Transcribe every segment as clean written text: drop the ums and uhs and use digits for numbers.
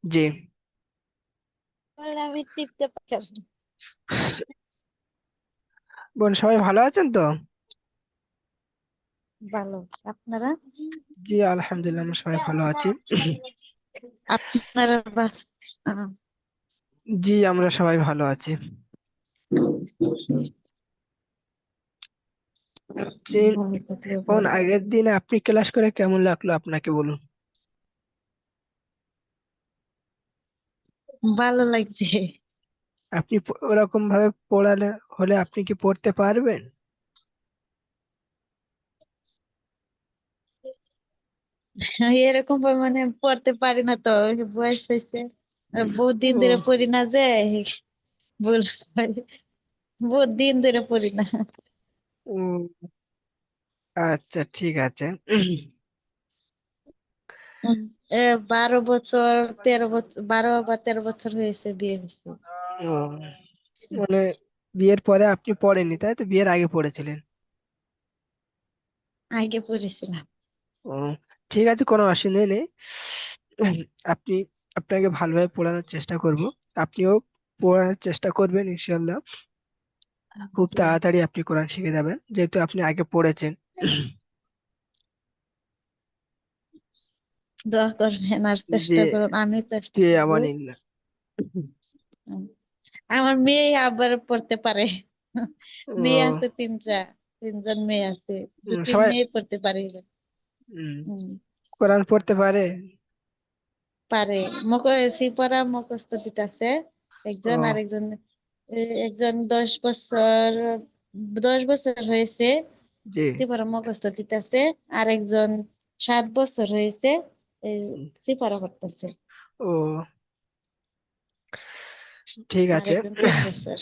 জি। আর আমি টিপতে পারি না। বোন সবাই ভালো আছেন তো? ভালো। আপনারা? জি, আলহামদুলিল্লাহ আমরা সবাই ভালো আছি। আপনারা আহ, জি, আমরা সবাই ভালো আছি। জি। ভালো থাকলে বোন, ভালো। আগের দিন আপনি ক্লাস করে কেমন লাগলো আপনাকে বলুন? ভালো লাগছে। আপনি ওরকম ভাবে পড়ালে হলে আপনি কি পড়তে পারবেন? এরকম ভাবে মানে পড়তে পারি না তো, ওই যে বয়স হয়েছে। আর বহুত দিন ও। ধরে পড়ি না যে ভুল হয়। বহুত দিন ধরে পড়ি না। ও, আচ্ছা ঠিক আছে। উম, এ 12 বছর, 13 বছর, 12 বা 13 বছর হয়েছে বিয়ে হয়েছে। ও, মানে বিয়ের পরে আপনি পড়েননি তাই তো, বিয়ের আগে পড়েছিলেন? আগে পড়েছিলাম। ও, ঠিক আছে, কোনো অসুবিধা নেই। আপনি আপনাকে ভালোভাবে পড়ানোর চেষ্টা করব। আপনিও পড়ার চেষ্টা করবেন ইনশাল্লাহ। খুব জি, তাড়াতাড়ি আপনি কোরআন শিখে যাবেন, যেহেতু আপনি আগে পড়েছেন। দোয়া করবেন আর যে, চেষ্টা করুন, আমি চেষ্টা যে করবো। আমানিল্লাহ। উম, আমার মেয়ে আবার পড়তে পারে। মেয়ে ও, আছে তিনটা, তিনজন মেয়ে আছে। দুটি সবাই মেয়ে পড়তে পারে। উম, হুম, কোরআন পড়তে পারে? পারে। সিপারা মুখস্থ দিতেছে একজন, ও, আরেকজন একজন 10 বছর, 10 বছর হয়েছে জি। সিপারা মুখস্থ দিতেছে। আরেকজন 7 বছর হয়েছে উম, সিপারা করতেছে। ও, ঠিক আছে। আরেকজন 3 বছর।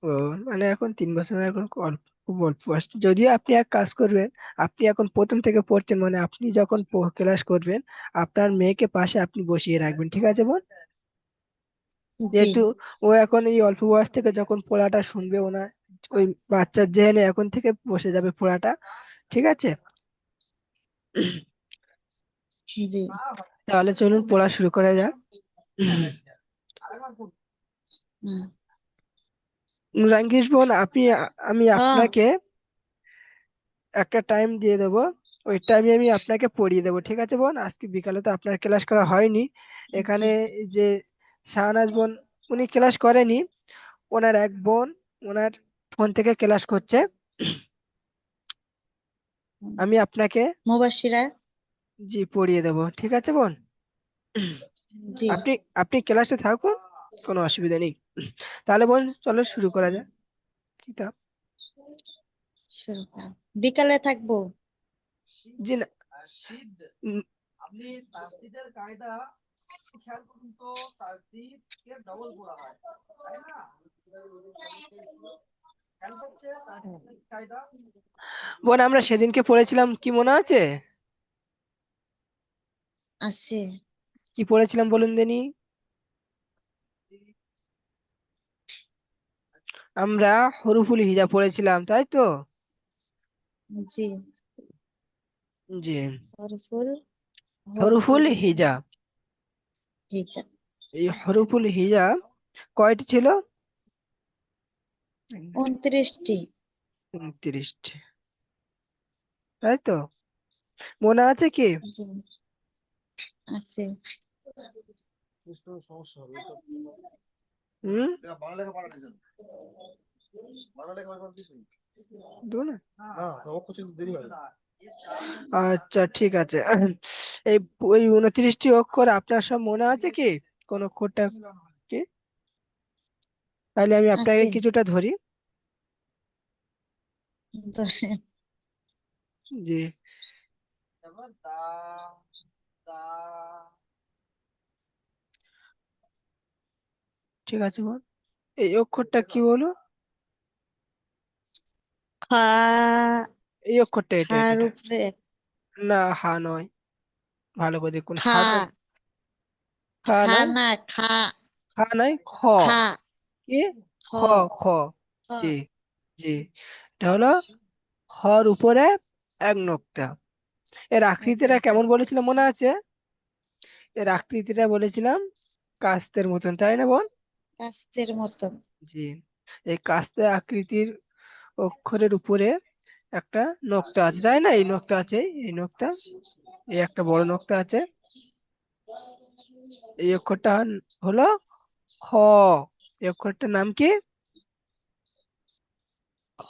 ও, মানে এখন 3 বছর, এখন অল্প, খুব অল্প বয়স। যদিও আপনি এক কাজ করবেন, আপনি এখন প্রথম থেকে পড়ছেন, মানে আপনি যখন ক্লাস করবেন আপনার মেয়েকে পাশে আপনি বসিয়ে রাখবেন, ঠিক আছে বোন? জি, যেহেতু ও এখন এই অল্প বয়স থেকে যখন পড়াটা শুনবে, ওনা ওই বাচ্চার জেনে এখন থেকে বসে যাবে পড়াটা, ঠিক আছে? জি। তাহলে চলুন পড়া শুরু করা যাক। হুম। রাঙ্কিস বোন, আমি হ্যাঁ। আপনাকে একটা টাইম দিয়ে দেবো। ওই টাইমে আমি আপনাকে পড়িয়ে দেবো, ঠিক আছে বোন? আজকে বিকালে তো আপনার ক্লাস করা হয়নি। জি। এখানে এই যে শাহনাজ বোন, উনি ক্লাস করেনি। ওনার এক বোন ওনার ফোন থেকে ক্লাস করছে। আমি আপনাকে মুবাশিরা। জি পড়িয়ে দেবো, ঠিক আছে বোন? জি। আপনি আপনি ক্লাসে থাকুন, কোনো অসুবিধা নেই। তাহলে বোন চলো শুরু করা যাক কিতাব। শুরু করো। বিকালে থাকবো। জি না। উম, বোন, আমরা সেদিনকে পড়েছিলাম, কি মনে আছে? আছে। কি পড়েছিলাম বলুন দেনি? আমরা হরফুল হিজা পড়েছিলাম, তাই তো? জি। জি। হরফুল, হরফুল হরফুল হিজা। হিজা। এই হরফুল হিজা কয়টি ছিল? 29টি। 29টি, তাই তো? মনে আছে কি? জি, আছে। হুম। দেবো না? আচ্ছা ঠিক আছে। এই ওই 29টি অক্ষর আপনার সব মনে আছে কি? কোন অক্ষরটা কি? তাহলে আমি আপনাকে আছে। কিছুটা ধরি। ধরেন। জি। ঠিক আছে বল। এই অক্ষরটা কি বলো? খা। এই অক্ষরটা, এটা খার এটা। উপরে। না, হা নয়। ভালো করে দেখুন, খা। হাটা। হা খা নয়। না, খা। হা নয়, খ। খা। কি? খ। খ। খ। খ। জি। জি। এটা হলো খর উপরে এক নোক্তা। এর আকৃতিটা কেমন বলেছিল মনে আছে? এর আকৃতিটা বলেছিলাম কাস্তের মতন, তাই না বোন? কাস্তের মতন। জি। এই কাস্তে আকৃতির অক্ষরের উপরে একটা নোক্তা আছে, তাই না? এই নোক্তা আছে, এই নোক্তা, এই একটা বড় নোক্তা আছে। এই অক্ষরটা হলো হ। এই অক্ষরটার নাম কি? খ।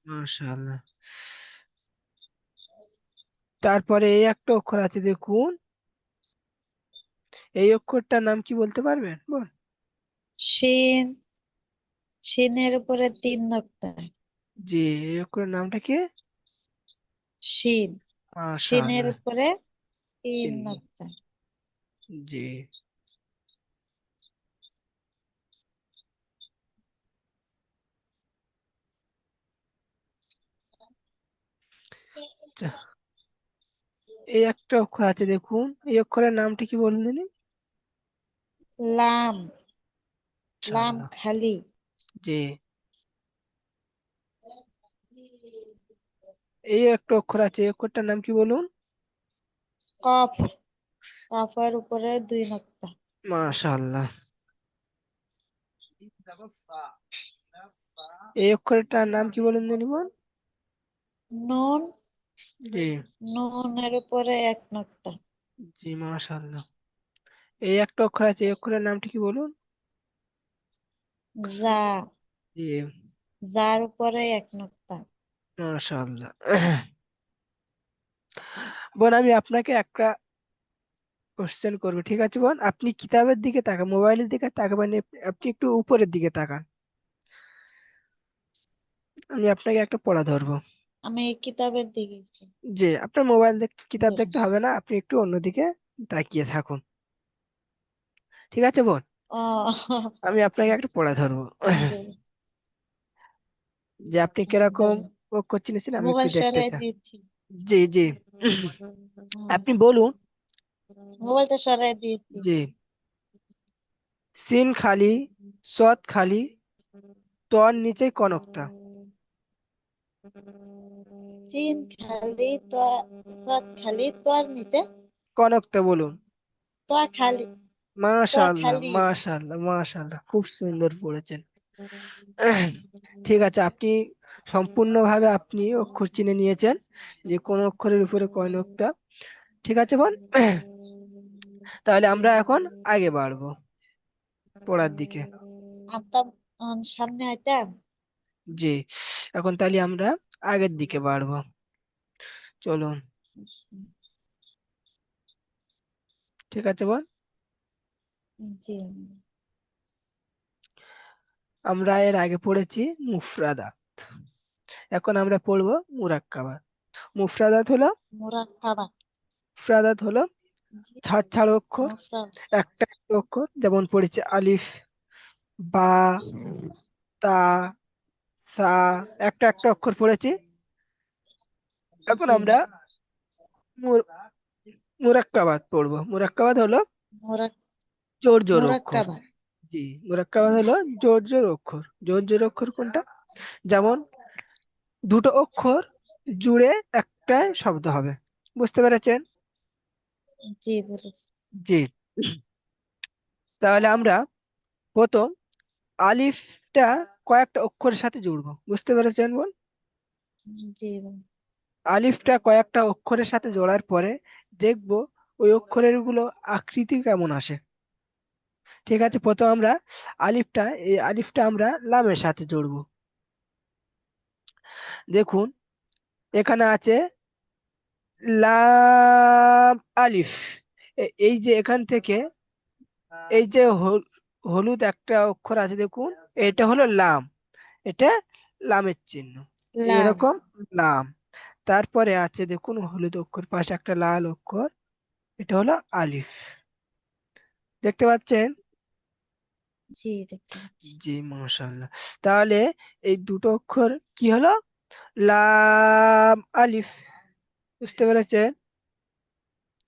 মাশাআল্লাহ। তারপরে এই একটা অক্ষর আছে দেখুন, এই অক্ষরটার নাম কি বলতে পারবেন বল? শিন। শিনের উপরে তিন নক্তা। জি। এই অক্ষরের নামটা কি? শিন। শিনের মাশাআল্লাহ। উপরে তিন তিন। নক্তা। জি। আচ্ছা, এই একটা অক্ষর আছে দেখুন, এই অক্ষরের নামটা কি বললেন? লাম। লাম মাশাআল্লাহ। খালি। জি। এই একটা অক্ষর আছে, এই অক্ষরটার নাম কি বলুন? কফ। কফের উপরে দুই নক্তা। মাশাআল্লাহ। এই অক্ষরটার নাম কি বলুন জানি বোন? নুন। জি। নুনের উপরে এক নক্তা। জি মাশাআল্লাহ। এই একটা অক্ষর আছে, এই অক্ষরের নামটা কি বলুন? যা। জি। যার উপরে এক নক্তা। মাশাআল্লাহ। বোন আমি আপনাকে একটা কোশ্চেন করবো, ঠিক আছে বোন? আপনি কিতাবের দিকে তাকান, মোবাইলের দিকে তাকাবেন না, আপনি একটু উপরের দিকে তাকান। আমি আপনাকে একটা পড়া ধরবো। আমি কিতাবের দিকে। যে আপনার মোবাইল দেখতে, কিতাব জি। দেখতে হবে না, আপনি একটু অন্যদিকে তাকিয়ে থাকুন, ঠিক আছে বোন? ও। আমি আপনাকে একটা পড়া ধরবো। জি। যে আপনি কিরকম ধরেন। অক্ষর চিনেছেন আমি একটু মোবাইল দেখতে সরাই চাই। দিয়েছি। জি জি। হুম। আপনি বলুন। মোবাইলটা সরাই দিয়েছি। জি। সিন খালি, সৎ খালি, তর নিচে কনকতা। চিন খালি তো। সৎ খালি তোর নিতে। কনকতা বলুন। তো খালি। তো মাশাআল্লাহ খালি। মাশাআল্লাহ মাশাআল্লাহ, খুব সুন্দর পড়েছেন। ঠিক আছে, আপনি সম্পূর্ণভাবে আপনি অক্ষর চিনে নিয়েছেন যে কোন অক্ষরের উপরে কয় নোক্তা। ঠিক আছে বোন। তাহলে আমরা এখন আগে বাড়বো পড়ার দিকে। আনতাম। সামনে আইতাম। জি। এখন তাহলে আমরা আগের দিকে বাড়বো, চলুন। ঠিক আছে বোন। জি। আমরা এর আগে পড়েছি মুফরাদাত, এখন আমরা পড়বো মুরাক্কাবাত। মুফরাদাত হলো, মুরাক্কাবা। মুফরাদাত হলো জি। ছাড় ছাড় অক্ষর, মুফরাদ। একটা একটা অক্ষর, যেমন পড়েছে আলিফ, বা, তা, সা, একটা একটা অক্ষর পড়েছি। এখন জি। আমরা মুর- মুরাক্কাবাত পড়বো। মুরাক্কাবাত হলো মুরাক জোর জোর অক্ষর। মুরাক্কাবা। জি। মুরাক্কাবাত হলো জোর জোর অক্ষর। জোর জোর অক্ষর কোনটা? যেমন দুটো অক্ষর জুড়ে একটা শব্দ হবে, বুঝতে পেরেছেন? জি বলেছি। জি। তাহলে আমরা প্রথম আলিফটা কয়েকটা অক্ষরের সাথে জুড়বো, বুঝতে পেরেছেন বোন? জি। আলিফটা কয়েকটা অক্ষরের সাথে জোড়ার পরে দেখবো ওই অক্ষরের গুলো আকৃতি কেমন আসে। ঠিক আছে, প্রথম আমরা এই আলিফটা আমরা লামের সাথে জুড়বো। দেখুন, এখানে আছে লাম আলিফ। এই যে এখান থেকে এই যে হলুদ একটা অক্ষর আছে দেখুন, এটা হলো লাম, এটা লামের চিহ্ন, লাম। এরকম লাম। তারপরে আছে দেখুন হলুদ অক্ষর পাশে একটা লাল অক্ষর, এটা হলো আলিফ, দেখতে পাচ্ছেন? জি দেখতে পাচ্ছি। জি মাশাআল্লাহ। তাহলে এই দুটো অক্ষর কি হলো? লাম আলিফ, বুঝতে পেরেছেন?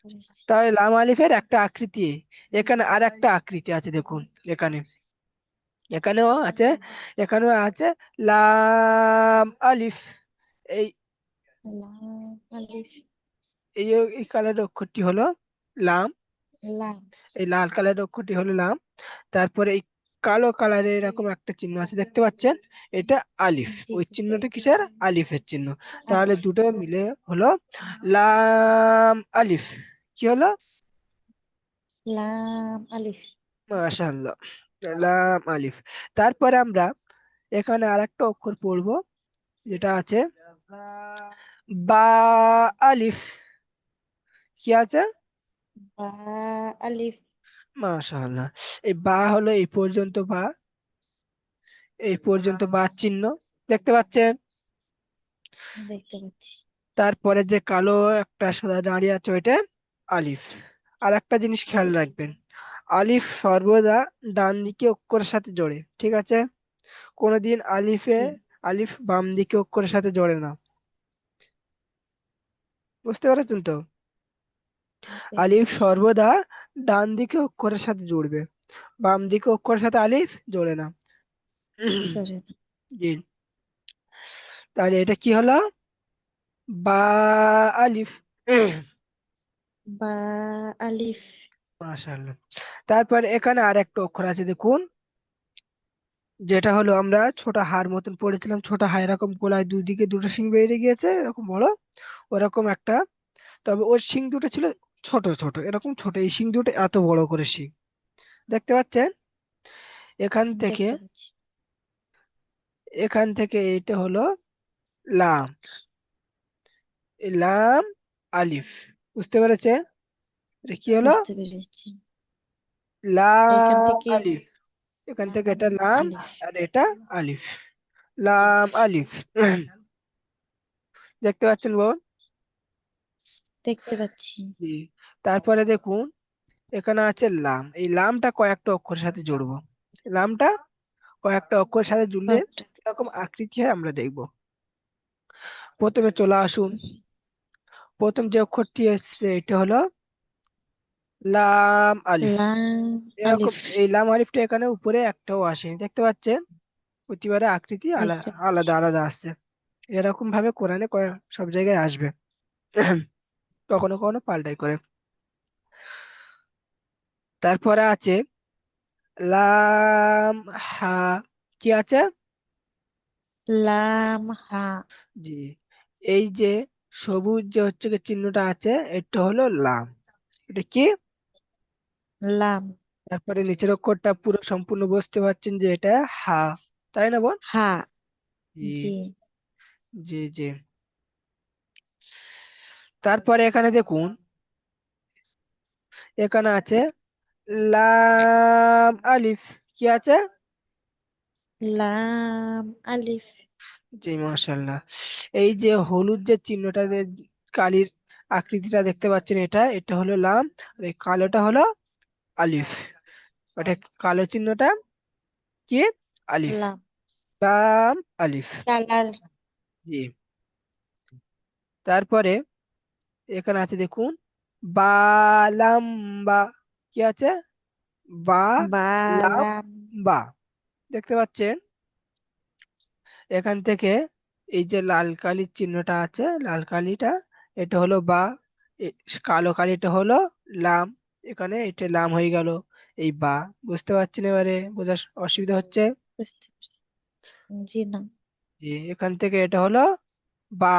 বুঝেছি। তাহলে লাম আলিফের একটা আকৃতি, এখানে আর একটা আকৃতি আছে দেখুন, এখানে, এখানেও আছে, এখানেও আছে লাম আলিফ। এই লাম আলিফ। এই এই কালারের অক্ষরটি হলো লাম। লাম। এই লাল কালারের অক্ষরটি হলো লাম। তারপরে এই কালো কালারের এরকম একটা চিহ্ন আছে দেখতে পাচ্ছেন, এটা আলিফ। জি ওই জি। চিহ্নটা কিসের? আলিফের চিহ্ন। তাহলে আলিফ। দুটো মিলে হলো লাম আলিফ। কি হলো? লাম আলিফ। মাশাআল্লাহ, লাম আলিফ। তারপরে আমরা এখানে আরেকটা অক্ষর পড়বো, যেটা আছে বা আলিফ। কি আছে? বা আলিফ। মাশাআল্লাহ। এই বা হলো এই পর্যন্ত বা, এই পর্যন্ত বা চিহ্ন দেখতে পাচ্ছেন। দেখতে পাচ্ছি। তারপরে যে কালো একটা সোজা দাঁড়িয়ে আছে ওইটা আলিফ। আর একটা জিনিস খেয়াল আলিফ। রাখবেন, আলিফ সর্বদা ডান দিকে অক্ষরের সাথে জোড়ে, ঠিক আছে? কোনোদিন জি। আলিফ বাম দিকে অক্ষরের সাথে জোড়ে না। বুঝতে পেরেছেন তো? দেখতে আলিফ পাচ্ছি। সর্বদা ডান দিকে অক্ষরের সাথে জুড়বে, বাম দিকে অক্ষরের সাথে আলিফ জোড়ে না। জোরে না। জি। তাহলে এটা কি হলো? বা আলিফ। বা আলিফ। মাশাআল্লাহ। তারপর এখানে আর একটা অক্ষর আছে দেখুন, যেটা হলো আমরা ছোট হাড় মতন পড়েছিলাম, ছোট হাড় এরকম গোলায় দুদিকে দুটো শিং বেরিয়ে গিয়েছে এরকম বড়, ওরকম একটা। তবে ওর শিং দুটো ছিল ছোট ছোট, এরকম ছোট, এই শিং দুটো এত বড় করে শিং দেখতে পাচ্ছেন। এখান থেকে দেখতে পাচ্ছি। এখান থেকে এটা হলো লাম। এই লাম আলিফ। বুঝতে পেরেছেন? এটা কি হলো? বুঝতে পেরেছি। এখান লাম থেকে আলিফ। এখান থেকে লাম এটা লাম, আলিফ। আর এটা আলিফ। লাম আলিফ। দেখতে পাচ্ছেন বোন? দেখতে পাচ্ছি। জি। তারপরে দেখুন এখানে আছে লাম। এই লামটা কয়েকটা অক্ষরের সাথে জুড়বো। লামটা কয়েকটা অক্ষরের সাথে জুড়লে কয়েকটা। এরকম আকৃতি হয় আমরা দেখব। প্রথমে চলে আসুন, প্রথম যে অক্ষরটি এসছে এটা হলো লাম আলিফ। লাম এরকম আলিফ। এই লাম আলিফটা এখানে উপরে একটাও আসেনি দেখতে পাচ্ছেন। প্রতিবারে আকৃতি দেখতে পাচ্ছি। আলাদা আলাদা আসছে। এরকম ভাবে কোরআনে সব জায়গায় আসবে। কখনো কখনো পাল্টাই করে। তারপরে আছে লাম হা। কি আছে? লাম হা। জি। এই যে সবুজ যে হচ্ছে কি চিহ্নটা আছে, এটা হলো লাম। এটা কি? লাম। তারপরে নিচের অক্ষরটা পুরো সম্পূর্ণ বুঝতে পারছেন যে এটা হা, তাই না বোন? হা। জি। জি জি জি। তারপরে এখানে দেখুন, এখানে আছে লাম আলিফ। কি আছে? লাম আলিফ। জি মাশাআল্লাহ। এই যে হলুদ যে চিহ্নটা কালির আকৃতিটা দেখতে পাচ্ছেন, এটা এটা হলো লাম, আর এই কালোটা হলো আলিফ। ওটা কালো চিহ্নটা কি? আলিফ। লাম। লাম আলিফ। কালার। জি। তারপরে এখানে আছে দেখুন বা লাম বা। কি আছে? বা বা লাম লাম। বা। দেখতে পাচ্ছেন? এখান থেকে এই যে লাল কালির চিহ্নটা আছে, লাল কালিটা এটা হলো বা, এ- কালো কালিটা হলো লাম। এখানে এটা লাম হয়ে গেল এই বা। বুঝতে পারছেন? এবারে বোঝার অসুবিধা হচ্ছে? বুঝতে পারছি। জি না। জি। এখান থেকে এটা হলো বা,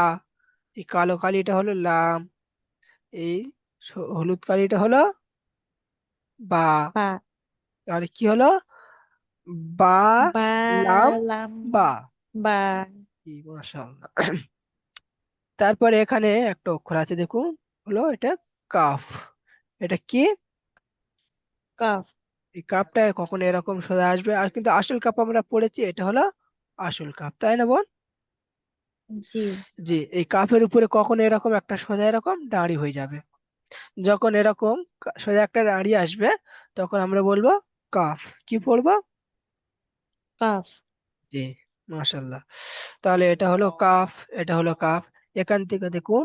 এই কালো কালিটা হলো লাম, এই হলুদ কালিটা হলো বা। বা। তাহলে কি হলো? বা বা লাম লাম। বা। বা। কি মাশাআল্লাহ। তারপরে এখানে একটা অক্ষর আছে দেখুন, হলো এটা কাফ। এটা কি? কফ। এই কাপটা কখনো এরকম সোজা আসবে, আর কিন্তু আসল কাপ আমরা পড়েছি, এটা হলো আসল কাপ, তাই না বোন? জি। জি। এই কাপের উপরে কখনো এরকম একটা সোজা এরকম দাঁড়ি হয়ে যাবে। যখন এরকম সোজা একটা দাঁড়ি আসবে, তখন আমরা বলবো কাফ। কি পড়বো? কফ। জি। মাশাল্লাহ। তাহলে এটা হলো কাফ, এটা হলো কাফ। এখান থেকে দেখুন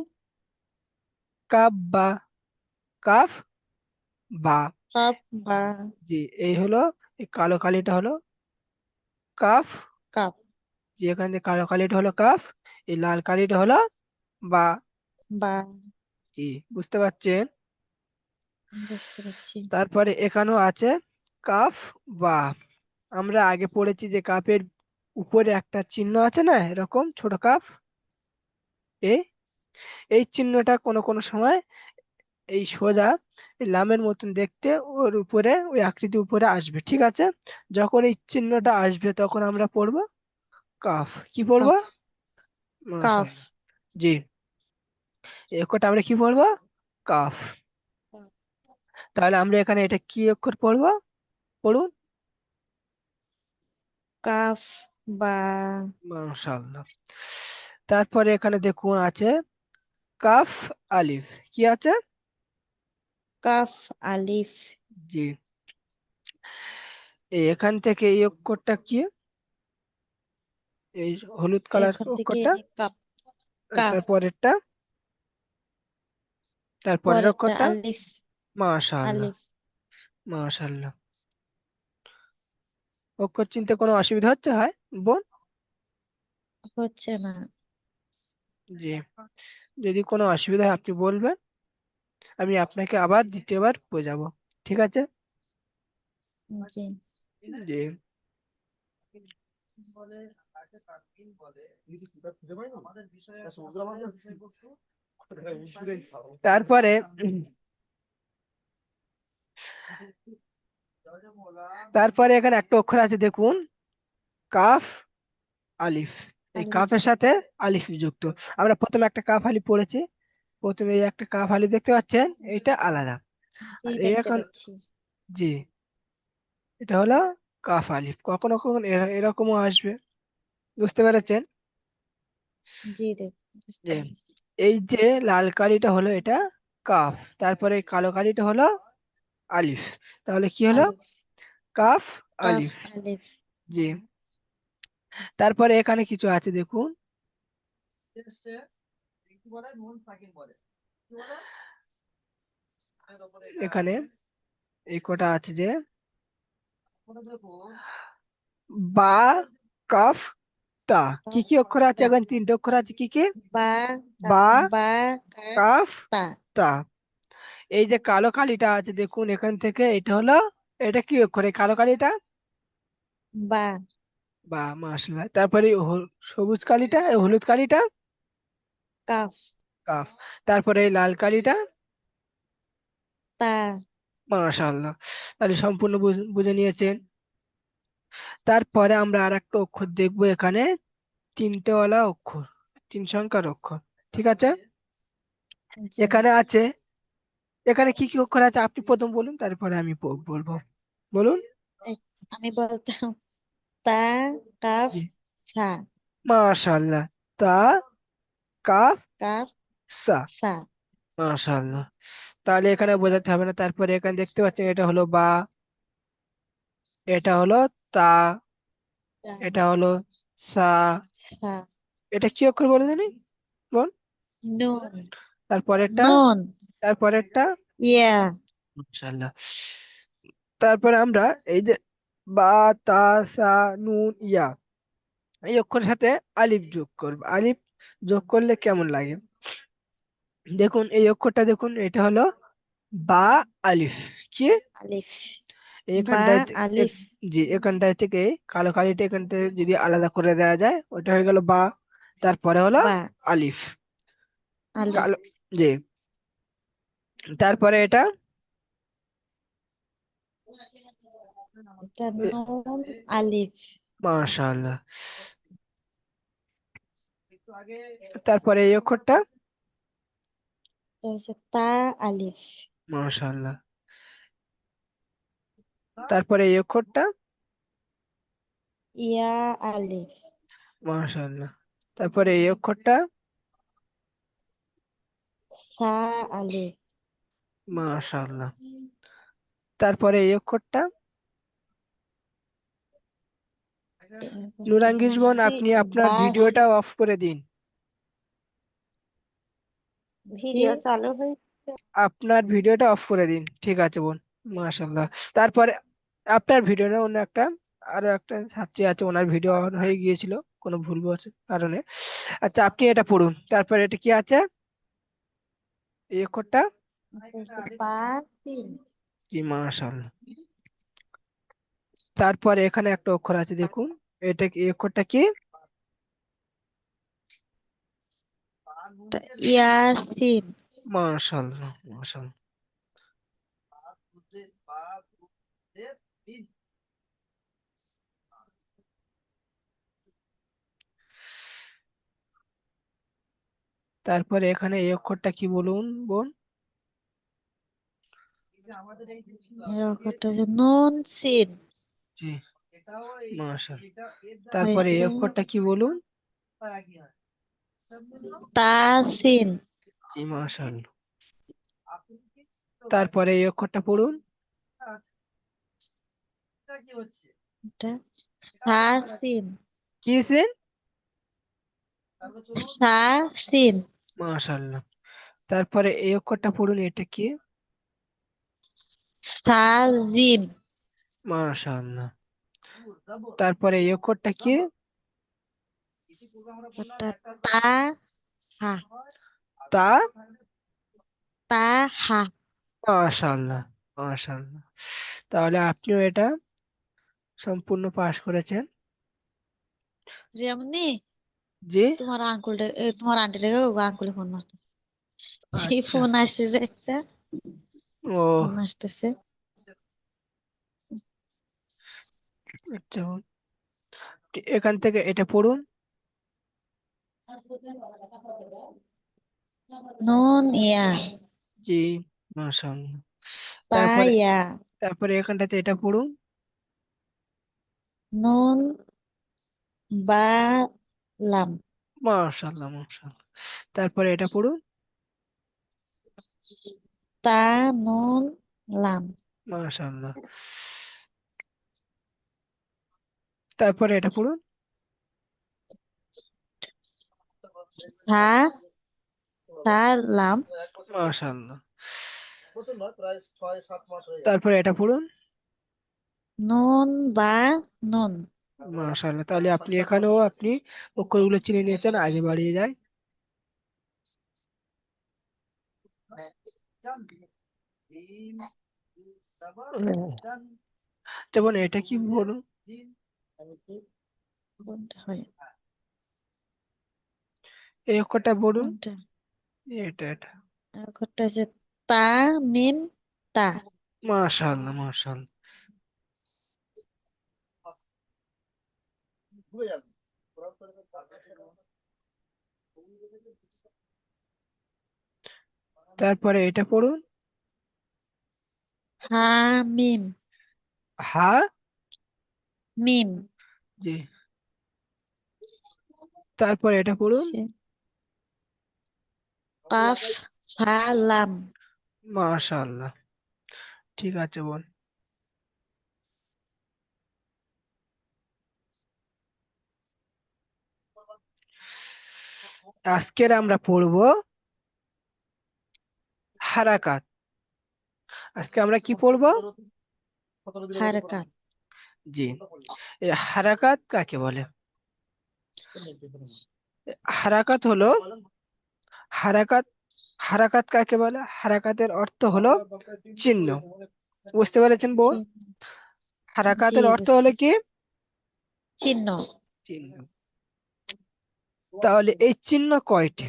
কাপ বা, কাফ বা। কফ বা। জি। এই হলো এই কালো কালিটা হলো কাফ। কফ জি। এখান থেকে কালো কালিটা হলো কাফ, এই লাল কালিটা হলো বা। বা। কি বুঝতে পারছেন? বুঝতে পারছি। তারপরে এখানেও আছে কাফ বা। আমরা আগে পড়েছি যে কাপের উপরে একটা চিহ্ন আছে না, এরকম ছোট কাপ। এই এই চিহ্নটা কোনো কোনো সময় এই সোজা এই লামের মতন দেখতে, ওর উপরে ওই আকৃতি উপরে আসবে, ঠিক আছে। যখন এই চিহ্নটা আসবে তখন আমরা পড়বো কাফ। কি পড়বো? কাফ। কাফ। মাশাআল্লাহ। জি, এই অক্ষরটা আমরা কি পড়বো? কাফ। তাহলে আমরা এখানে এটা কি অক্ষর পড়বো? পড়ুন। কাফ বা। মাশাআল্লাহ। তারপরে এখানে দেখুন আছে কাফ আলিফ। কি আছে? কাফ আলিফ। জি, এখান থেকে এই অক্ষরটা কি? এই হলুদ কালার এখান থেকে অক্ষরটা। কাপ। কাফ। তারপরেরটা, তারপরের পরেরটা অক্ষরটা। আলিফ। মাশাআল্লাহ। আলিফ। মাশাআল্লাহ। অক্ষর চিনতে কোনো অসুবিধা হচ্ছে, হয় বোন? হচ্ছে না। জি, যদি কোনো অসুবিধা হয় আপনি বলবেন, আমি আপনাকে আবার দ্বিতীয়বার বোঝাবো, ঠিক আছে? জি। জি। তারপরে তারপরে এখানে একটা অক্ষর আছে দেখুন, কাফ আলিফ। এই আলিফ। কাফের সাথে আলিফ যুক্ত। আমরা প্রথমে একটা কাফ আলিফ পড়েছি। প্রথমে এই একটা কাফ আলিফ দেখতে পাচ্ছেন, এটা আলাদা। জি, আর এই দেখতে এখন, পাচ্ছি। জি, এটা হলো কাফ আলিফ। কখনো কখনো এরকমও আসবে, বুঝতে পেরেছেন? জি, বুঝতে যে পেরেছি। এই যে লাল কালিটা হলো এটা কাফ, তারপরে এই কালো কালিটা হলো আলিফ। তাহলে কি হলো? আলিফ। কাফ কাফ আলিফ। আলিফ। জি। তারপরে এখানে কিছু আছে দেখুন, এখানে এই কটা আছে যে বা, কাফ, তা। কি কাফ কি অক্ষর আছে? তা। এখানে তিনটে অক্ষর আছে, কি কি? বা। বা, বা। কাফ কাফ, তা। তা। এই যে কালো কালিটা আছে দেখুন এখান থেকে, এটা হলো, এটা কি অক্ষর এই কালো কালিটা? বা। বা, মাশাআল্লাহ। তারপরে এই সবুজ কালিটা, এই হলুদ কালিটা? কাফ। কাফ। তারপরে এই লাল কালিটা? তা। মাশাআল্লাহ। তাহলে সম্পূর্ণ বুঝে নিয়েছেন। তারপরে আমরা আর একটা অক্ষর দেখবো এখানে, তিনটে ওয়ালা অক্ষর, তিন সংখ্যার অক্ষর, ঠিক আছে। জি। এখানে আছে, এখানে কি কি অক্ষর আছে আপনি প্রথম বলুন, তারপরে আমি বলবো। বলুন। এক- আমি বলতাম তা। কাফ। জি, সা। মাশাআল্লাহ। তা, কাফ, কাফ। সা। সা। মাশাআল্লাহ। তাহলে এখানে বোঝাতে হবে না। তারপরে এখানে দেখতে পাচ্ছেন এটা হলো বা, এটা হলো তা, তা। এটা হলো সা। সা। এটা কি অক্ষর বলে জানি বল? নুন। তারপরেরটা? নুন। তারপরেরটা? ইয়া। মাশাআল্লাহ। তারপরে আমরা এই যে বা, তা, সা, নুন, ইয়া, এই অক্ষরের সাথে আলিফ যোগ করব। আলিফ যোগ করলে কেমন লাগে দেখুন, এই অক্ষরটা দেখুন, এটা হলো বা আলিফ। কি? আলিফ। বা এখানটায় আলিফ। জি, এখানটায় থেকে কালো কালিটা এখানটা যদি আলাদা করে দেওয়া যায়, ওটা হয়ে গেল বা। তারপরে হলো বা আলিফ। আলিফ। কালো। জি। তারপরে এটা এটা নুন আলিফ। মাশাআল্লাহ। তারপরে এই অক্ষরটা এটা হচ্ছে তা আলিফ। মাশাআল্লাহ। তারপরে এই অক্ষরটা ইয়া আলিফ। মাশাআল্লাহ। তারপরে এই অক্ষরটা সা আলিফ। মাশাআল্লাহ। তারপরে এই অক্ষরটা এটা নুরাঙ্গীস বোন, সি। আপনি আপনার বা। ভিডিওটা অফ করে দিন। ভিডিও চালু হয়েছে। আপনার ভিডিওটা অফ করে দিন, ঠিক আছে বোন। মাশাআল্লাহ। তারপরে আপনার ভিডিও না, অন্য একটা, আরো একটা ছাত্রী আছে, ওনার ভিডিও অন হয়ে গিয়েছিল কোনো ভুলবশত কারণে। আচ্ছা, আপনি এটা পড়ুন। তারপরে এটা কি আছে এই অক্ষরটা? পা সিন। জি মাশাআল্লাহ। তারপরে এখানে একটা অক্ষর আছে দেখুন, এটা কি, এই অক্ষরটা কি? ইয়াসিন। মাশাআল্লাহ মাশাআল্লাহ। তারপরে এখানে এই অক্ষরটা কি বলুন বোন? এর অক্ষরটা হচ্ছে নুন সিন। জি মাশাআল্লাহ। তারপরে এই হয়েছে অক্ষরটা কি বলুন? তাসিন। জি মাশাআল্লাহ। তারপরে এই অক্ষরটা পড়ুন। এটা সাসিন। কি সিন? সাসিন। মাশাআল্লাহ। তারপরে এই অক্ষরটা পড়ুন, এটা কি? সাজিম। মাশাআল্লাহ। তারপরে এই অক্ষরটা কি? এটা তা হা। তা। তা হা। মাশাআল্লাহ মাশাআল্লাহ। তাহলে আপনিও এটা সম্পূর্ণ পাশ করেছেন। রিয়ামনি, জি। তোমার আঙ্কুলটা তোমার আন্টিটাকে আঙ্কুলে ফোন মারতো। সেই আচ্ছা। ফোন আসছে যে একটা, ও ফোন আসতেছে। আচ্ছা, এখান থেকে এটা পড়ুন। নুন ইয়া। জি মাশাআল্লাহ। তা তারপরে, ইয়া। এখানটাতে এটা পড়ুন। নুন বা লাম। মাশাআল্লাহ মাশাআল্লাহ। তারপরে এটা পড়ুন। তা নুন লাম। মাশাআল্লাহ। তারপরে এটা পড়ুন। থা থা লাম। মাশাআল্লাহ। তারপরে এটা পড়ুন। নুন বা নুন। মাশাআল্লাহ। তাহলে আপনি এখানেও আপনি অক্ষরগুলো চিনে নিয়েছেন, আগে বাড়িয়ে যায়। যেমন এটা কি বলুন? কোনটা হয়? এই অক্ষরটা বলুন। কোনটা? এটা। অক্ষরটা হচ্ছে তা মিম তা। মাশাআল্লাহ মাশাআল্লাহ। তারপরে এটা পড়ুন। হা মিম। হা। মিম। জি। তারপরে এটা পড়ুন। সে কাফ হা লাম। মাশাআল্লাহ। ঠিক আছে বোন। আজকের আমরা পড়বো হারাকাত। আজকে আমরা কি পড়বো? হারকাত। জি। এই হারাকাত কাকে বলে? হারাকাত হলো, হারাকাত, হারাকাত কাকে বলে? হারাকাতের অর্থ হলো চিহ্ন। বুঝতে পেরেছেন বোন? চিহ্ন। জি হারাকাতের অর্থ বুঝতে। হলো কি? চিহ্ন। চিহ্ন। তাহলে এই চিহ্ন কয়টি?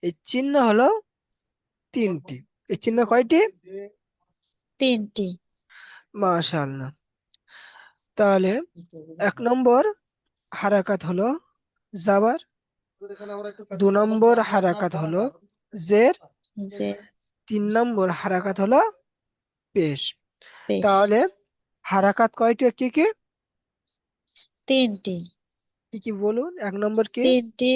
এই চিহ্ন হলো তিনটি। এই চিহ্ন কয়টি? তিনটি। মাশাআল্লাহ। তাহলে 1 নম্বর হারাকাত হলো জাবার, 2 নম্বর হারাকাত হলো জের, যে 3 নম্বর হারাকাত হলো পেশ। পেশ। তাহলে হারাকাত কয়টি, কি কি? তিনটি। কি কি বলুন? 1 নম্বর কি? তিনটি।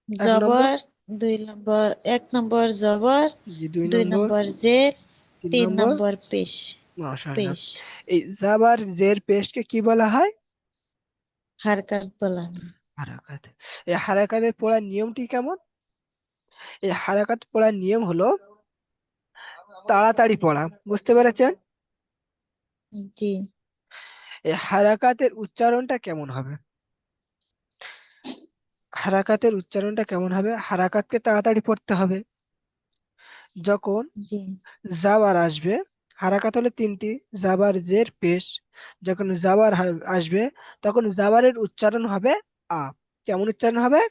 1 নম্বর। জবর। 2 নম্বর, 1 নম্বর জবর। জি। দুই 2 নম্বর। নম্বর জের। তিন তিন নম্বর নম্বর পেশ। মাশাআল্লাহ। পেশ। এই জাবার জের পেশকে কি বলা হয়? হারকাত বলা হয়। হারাকাত। এই হারাকাতের পড়ার নিয়মটি কেমন? এই হারাকাত পড়ার নিয়ম হলো তাড়াতাড়ি পড়া। বুঝতে পেরেছেন? জি। এই হারাকাতের উচ্চারণটা কেমন হবে? হারাকাতের উচ্চারণটা কেমন হবে? হারাকাতকে তাড়াতাড়ি পড়তে হবে। যখন জি। জাবার আসবে, হারাকাত হলে তিনটি, জাবার জের পেশ। যখন জাবার আসবে, তখন জাবারের উচ্চারণ হবে আ। কেমন উচ্চারণ হবে?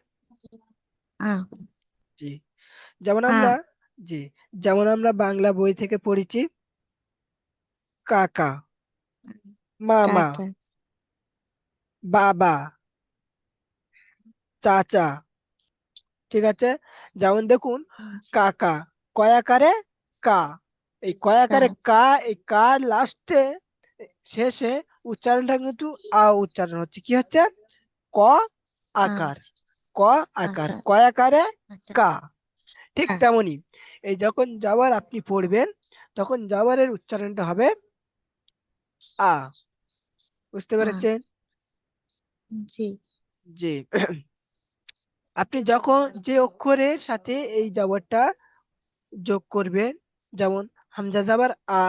আ। জি। যেমন আ। আমরা, জি, যেমন আমরা বাংলা বই থেকে পড়েছি কাকা, মামা, কাকা। বাবা, চাচা। ঠিক আছে? যেমন দেখুন, জি। কাকা, কয়াকারে কা, এই কা। কয়াকারে কা, এই কার লাস্টে, শেষে উচ্চারণটা কিন্তু আ উচ্চারণ হচ্ছে। কি হচ্ছে? ক আকার, আচ্ছা। ক আকার, আকা। কয়াকারে আকা। কা। ঠিক কা। তেমনি এই যখন জাবার আপনি পড়বেন, তখন জাবারের উচ্চারণটা হবে আ। বুঝতে আ। পেরেছেন? জি। জি। আপনি যখন যে অক্ষরের সাথে এই জাবারটা যোগ করবেন, যেমন হামজা জাবার আ,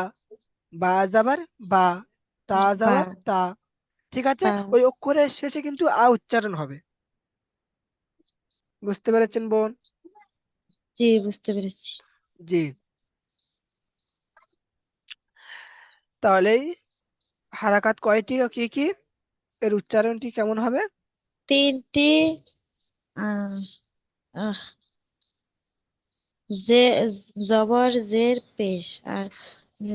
বা জাবার বা, তা বা। জাবার তা। ঠিক আছে? তা। ওই অক্ষরের শেষে কিন্তু আ উচ্চারণ হবে। বুঝতে পেরেছেন বোন? জি, বুঝতে পেরেছি। জি। তাহলে হারাকাত কয়টি ও কি কি? এর উচ্চারণটি কেমন হবে? তিনটি। আহ আহ যে জবর জের পেশ আর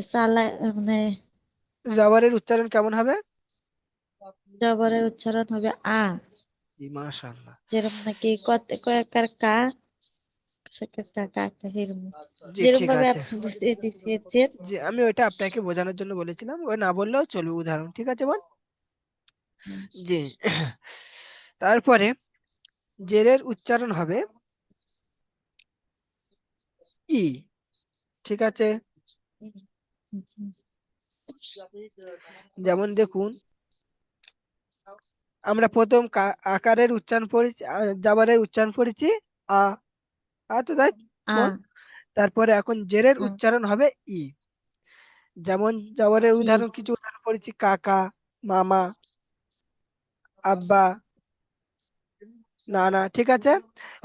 চালা, মানে জাবারের উচ্চারণ কেমন হবে? জবরের উচ্চারণ হবে আ। জি, মাশাআল্লাহ। যেরকম নাকি কত কয়েকবার কা, কা কা কা এরকম। জি, যেরকম ঠিক ভাবে আছে। আপনি বুঝতে দিচ্ছেন। জি, আমি ওইটা আপনাকে বোঝানোর জন্য বলেছিলাম। ওই না বললেও চলবে, উদাহরণ। ঠিক আছে বোন? জি। তারপরে জেরের উচ্চারণ হবে ই। ঠিক আছে? যেমন দেখুন, আমরা প্রথম আকারের উচ্চারণ পড়েছি, জাবারের উচ্চারণ পড়েছি আ। তো তাই আ। বোন। তারপরে এখন জেরের আ। উচ্চারণ হবে ই। যেমন জাবারের ই। উদাহরণ, কিছু উদাহরণ পড়েছি কাকা, মামা, আব্বা, নানা। ঠিক আছে?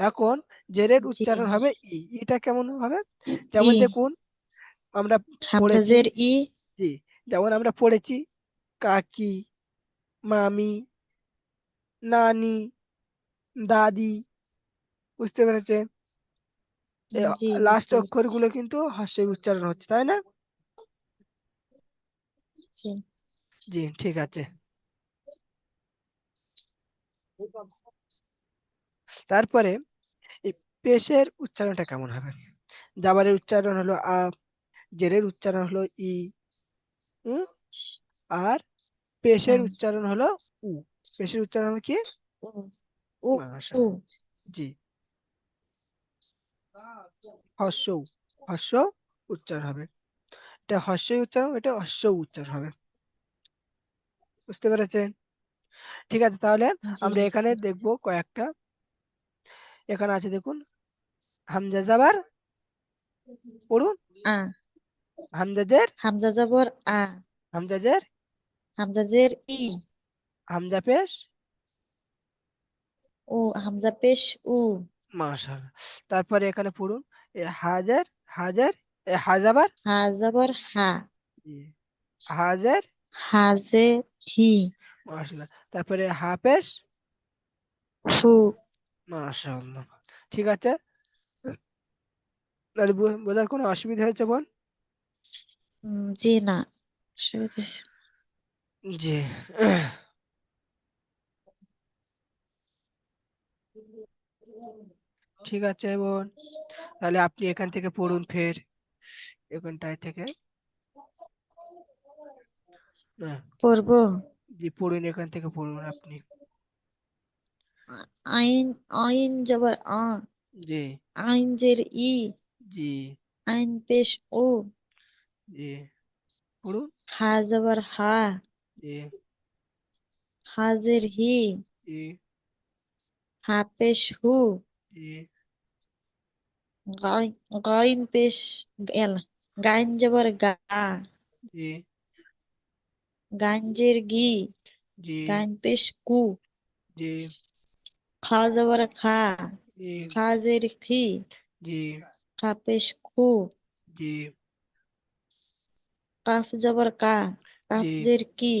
এখন জেরের জি। উচ্চারণ হবে ই। ইটা কেমন হবে? ই। যেমন দেখুন, আমরা পড়েছি, হামজাজের ই। জি, যেমন আমরা পড়েছি কাকি, মামি, নানি, দাদি। বুঝতে পেরেছে? এই জি, লাস্ট বুঝতে পেরেছি। অক্ষরগুলো কিন্তু হর্ষে উচ্চারণ হচ্ছে, তাই না? জি। জি, ঠিক আছে। তারপরে এই পেশের উচ্চারণটা কেমন হবে? জাবারের উচ্চারণ হলো আ, জেরের উচ্চারণ হলো ই, হুম, আর আ। পেশের উচ্চারণ হলো উ। পেশের উচ্চারণ হবে কি? উ। উ। উ। মাশাআল্লাহ। জি, হর্ষ উ, হর্ষ উচ্চারণ হবে। এটা হর্ষই উচ্চারণ, এটা হর্ষ উচ্চারণ হবে। বুঝতে পেরেছেন? ঠিক আছে, তাহলে জি, আমরা বুঝতে এখানে পেরেছি। দেখবো কয়েকটা। এখানে আছে দেখুন, হামজা জাবার, পড়ুন, আ। হামজাজের, হামজা জবর আ। হামজাজের, হামজাজের ই। হামজা পেশ, ও। হামজা পেশ উ। মাশাআল্লাহ। তারপরে এখানে পড়ুন, এ হাজার, হাজার, এ হাজাবার, হা জবর হা। জি, হাজার, হাজে হি। মাশাআল্লাহ। তারপরে হাফেজ, হু। মাশাআল্লাহ। ঠিক আছে? তাহলে বোঝার কোনো অসুবিধা হয়েছে বোন? জি না। অসুবিধা। জি। ঠিক আছে বোন, তাহলে আপনি এখান থেকে পড়ুন ফের, এখানটায় থেকে। হ্যাঁ, পড়বো। জি, পড়ুন, এখান থেকে পড়ুন আপনি। আইন। আইন জবর আ। জি, আইন জের ই। জি, আইন পেশ ও। জি, পড়ুন। হা জবর হা। জি, হাজের হি। জি, হা পেশ হু। জি, গাইন। গাইন পেশ এল। গাইন জবর গা। জি, গাঞ্জের গি। জি, গাইন পেশ কু। জি, খা জবর খা। জি, খাজের ফি। জি, খা পেশ খু, জি কাফ জবর কা, কাফ জি জের কি,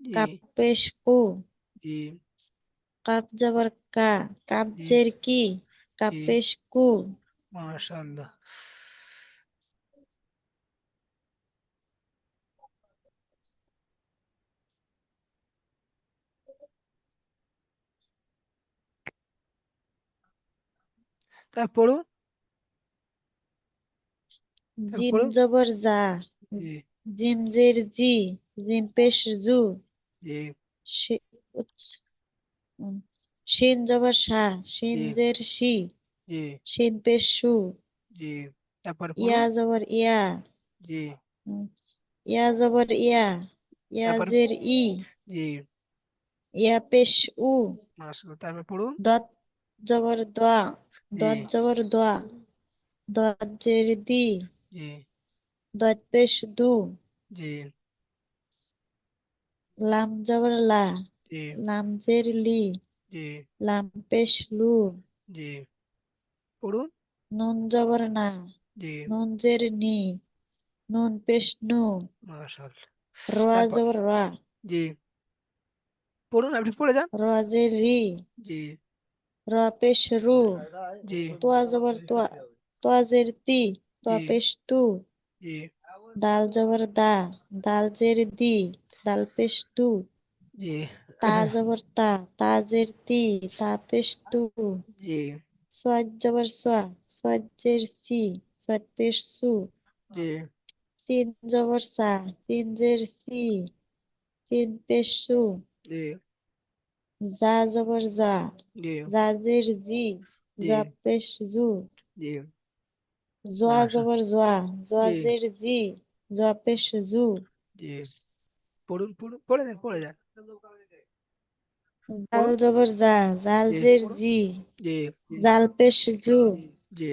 জি কাপ পেশ কু, জি কাফ জবর কা, কাপ জি জের কি, কাপ জি পেশ কু। মাশাআল্লাহ। তারপর পড়ুন, তারপর জিম পড়ুন। জবর জা, জি জিম জের জি, জিম পেশ জু, জি শি- উচ্চ- উম, শিন জবর শা, শিন জি জের শি, জি শিন পেশ শু, জি তারপর ইয়া পড়ুন। জবর ইয়া, জি উম, ইয়া জবর ইয়া, ইয়া তারপর জের ই, জি ইয়া পেশ উ, মাশাআল্লাহ, তারপর পড়ুন। দত জবর দোয়া, জি দত জবর দোয়া, দত জের দি, জি দত পেশ দু, জি লাম জবর লা, জি লাম জের লি, জি লাম পেশ লু, জি পড়ুন। নুন জবর না, জি নুন জের নি, নুন পেশ নু, মাশাআল্লাহ। রোয়া তারপর জবর রা, জি পড়ুন, আপনি পড়ে যান। রোয়া জের রি, জি র পেশ রু, জি তোয়া জবর তোয়া, তোয়া জের তি, তোয়া জি পেশ তু, জি দাল জবর দা, দাল জের দি, দাল পেশ দু, জি তা জবর তা, তা জের তি, তা পেশ তু, জি সোয়াজ জবর সোয়া, সোয়াজ জের সি, সোয়াজ পেশ সু, জি তিন জবর সা, তিন জের সি, তিন পেশ সু, জি জা জবর জা, জি জা জের জি, জি জা পেশ জু, জি জোয়া মাশা জবর জোয়া, জোয়া জি জের জি, জোয়া পেশ জু, জি পড়ুন, পড়ুন, পড়ে যান, পড়ে যান, জাল পড়ুন। জবর জা, জাল জি জের জি, জি জাল পেশ জু, জি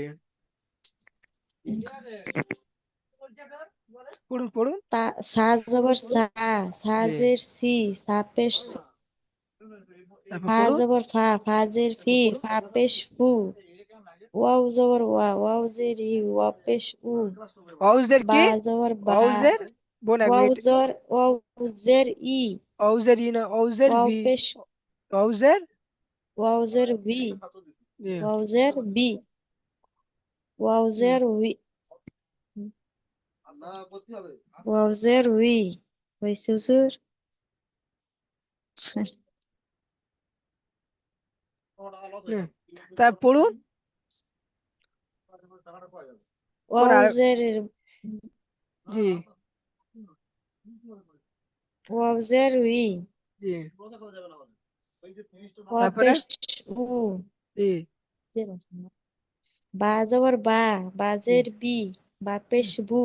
পড়ুন, পড়ুন। তা সা জবর সা, সা জি জের সি, সা পেশ সু, তারপর ফা পড়ুন। জবর ফা, ফা জের ফি, ফা পেশ ফু, ওয়াও জবর ওয়া, ওয়াও জের ই, ওয়া পেশ উ, অউজের বা কি? জবর বা, অউজের, বোন এক মিনিট। ওয়াও জের ই, অউজের ই না, অউজের ওয়াও ভি। পেশ, অউজের ওয়াও জের ভি, জি ওয়াও জের বি, ওয়াও জি জের উই, ওয়াও জের উই, হয়েছে হুজুর? জি। তা পড়ুন, বোন ওয়াও আর জের, জি ওয়াও জের উই, জি ওয়া তারপরে পেশ উ, জি বা জবর বা, বা জি জের বি, বা পেশ বু,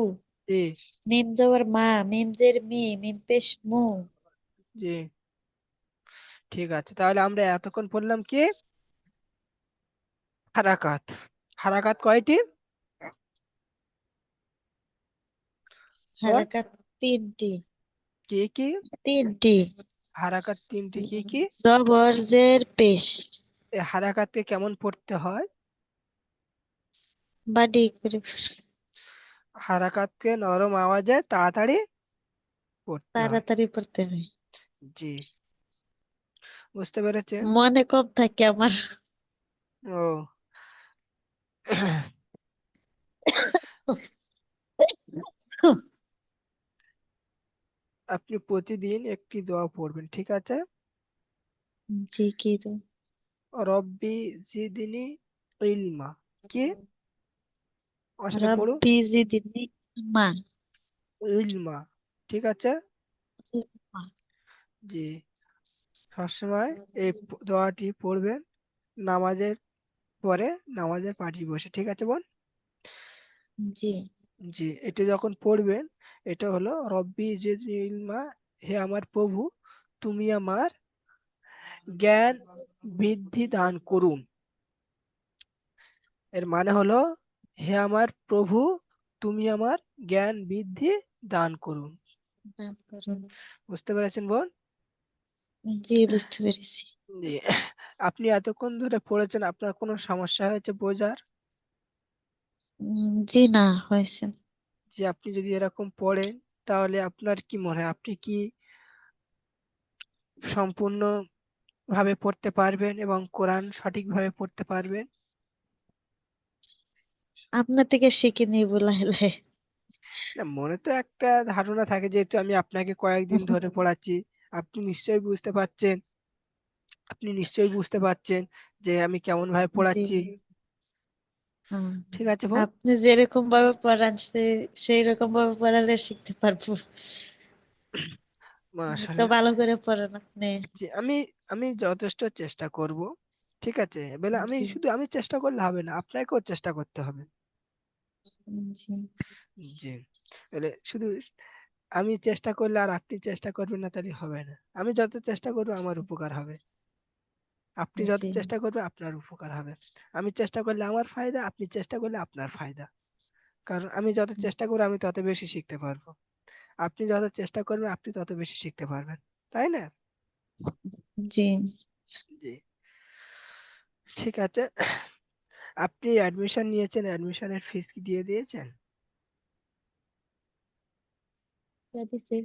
জি মিম জবর মা, মিম জের মি, মিম পেশ মু, জি ঠিক আছে, তাহলে আমরা এতক্ষণ পড়লাম কি? হারাকাত। হারাকাত কয়টি? বল, হারাকাত তিনটি, কি কি? তিনটি, হারাকাত তিনটি, কি কি? জবর জের পেশ, এই হারাকাতকে কেমন পড়তে হয়? বাডি করে হারাকাতকে নরম আওয়াজে তাড়াতাড়ি পড়তে হয়। তাড়াতাড়ি পড়তে হয়। জি, বুঝতে পেরেছেন? মনে কম থাকে আমার। ও আপনি প্রতিদিন একটি দোয়া পড়বেন, ঠিক আছে? জি কি তো, রব্বি জিদনি ইলমা। কি? আমার সাথে পড়ুন। রব্বি জিদনি মা, ইলমা, ঠিক আছে? জি, সবসময় এই দোয়াটি পড়বেন নামাজের পরে, নামাজের পাশে বসে, ঠিক আছে বোন? জি, জি, এটা যখন পড়বেন, এটা হলো রব্বি জিদনি ইলমা, হে আমার প্রভু, তুমি আমার জ্ঞান বৃদ্ধি দান করুন। এর মানে হলো, হে আমার প্রভু, তুমি আমার জ্ঞান বৃদ্ধি দান করুন। দান করুন। বুঝতে পেরেছেন বোন? জি বুঝতে পেরেছি। জি। আপনি এতক্ষণ ধরে পড়েছেন, আপনার কোনো সমস্যা হয়েছে বোঝার? জি না, হয়েছে। যে আপনি যদি এরকম পড়েন, তাহলে আপনার কি মনে হয় আপনি কি সম্পূর্ণ ভাবে পড়তে পারবেন এবং কোরআন সঠিকভাবে পড়তে পারবেন? আপনার থেকে শিখে নিব লাহে লাহে। না, মনে তো একটা ধারণা থাকে, যেহেতু আমি আপনাকে কয়েকদিন ধরে পড়াচ্ছি। আপনি নিশ্চয়ই বুঝতে পারছেন, আপনি নিশ্চয়ই বুঝতে পারছেন যে আমি কেমন ভাবে জি। পড়াচ্ছি। হুম। ঠিক আছে বোন। আপনি যেরকম ভাবে পড়ান সেই রকম ভাবে পড়ালে শিখতে পারবো। তো মাশাআল্লাহ। ভালো করে পড়ান আপনি। জি, আমি যথেষ্ট চেষ্টা করব। ঠিক আছে, এবেলা জি। আমি চেষ্টা করলে হবে না, আপনাকেও চেষ্টা করতে হবে। জি। জি, এলে শুধু আমি চেষ্টা করলে আর আপনি চেষ্টা করবেন না, তাহলে হবে না। আমি যত চেষ্টা করবো আমার উপকার হবে, আপনি যত জি। চেষ্টা করবেন আপনার উপকার হবে। আমি চেষ্টা করলে আমার ফায়দা, আপনি চেষ্টা করলে আপনার ফায়দা। কারণ আমি যত চেষ্টা করবো আমি তত বেশি শিখতে পারবো। আপনি যত চেষ্টা করবেন আপনি তত বেশি শিখতে পারবেন। তাই না? জি। জি, ঠিক আছে। আপনি অ্যাডমিশন নিয়েছেন, অ্যাডমিশনের ফিস কি দিয়ে দিয়েছেন? তা দিছে।